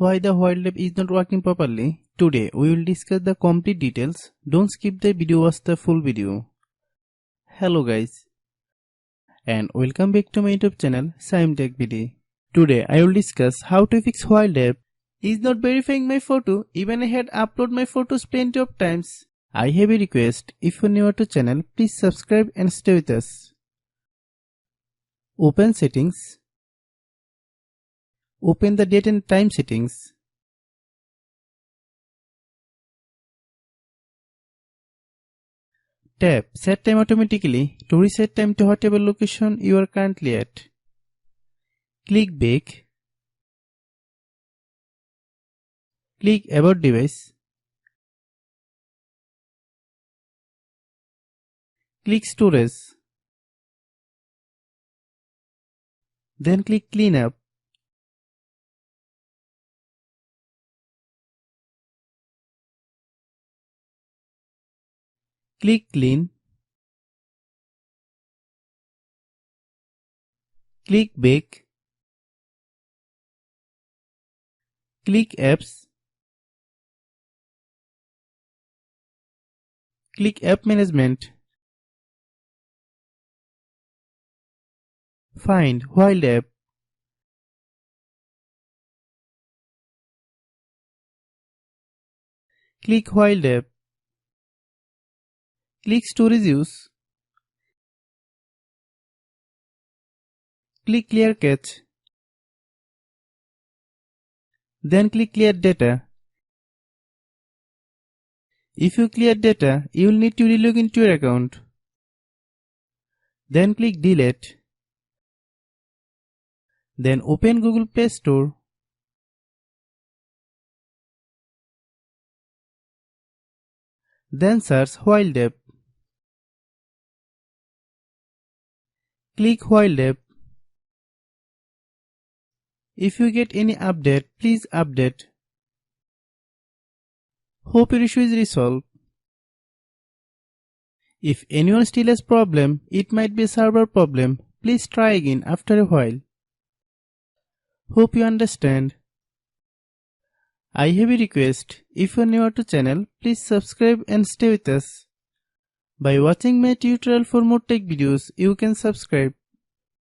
Why the wildlife is not working properly? Today we will discuss the complete details. Don't skip the video, watch the full video. Hello guys and welcome back to my YouTube channel Shaem Tech video. Today I will discuss how to fix wildlife is not verifying my photo even I had uploaded my photos plenty of times. I have a request, if you are new to channel please subscribe and stay with us. Open settings. Open the date and time settings. Tap Set Time automatically to reset time to whatever location you are currently at. Click Back. Click About Device. Click Storage. Then click Cleanup. Click Clean. Click Back. Click Apps. Click App Management. Find Wild App. Click Wild App. Click Storage Use. Click Clear Cache. Then click Clear Data. If you clear data, you will need to relog into your account. Then click Delete. Then open Google Play Store. Then search Wild App. Click Wild App. If you get any update, please update. Hope your issue is resolved. If anyone still has problem, it might be a server problem. Please try again after a while. Hope you understand. I have a request. If you are new to channel, please subscribe and stay with us. By watching my tutorial for more tech videos, you can subscribe.